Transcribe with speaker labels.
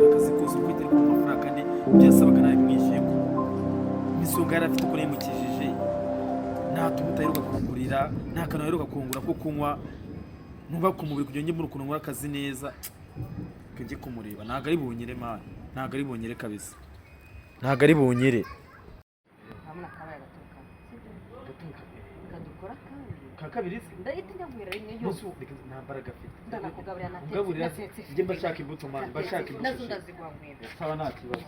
Speaker 1: akazi kose ufite ku mafaranga kandi byasabaga nawe mwishyuye imisonga yari afite uko yamukijije nta tubuta aheruka kugurira nta kantu aheruka kungura ko kunywa numva ku mubiri kugira ngo njye muri ukuntu nkora akazi neza njye kumureba ntabwo ari bunyire mani ntabwo ari bunyire kabisa ntabwo ari bunyire kakabiri
Speaker 2: ndahita njya rimwe yose
Speaker 1: nta mbaraga afite
Speaker 2: ndanakugaburira
Speaker 1: ugaburira njye mbashaka imbuto mani mbashaka imbuto
Speaker 2: nazo ndazigwa mwenda
Speaker 1: saba nta kibazo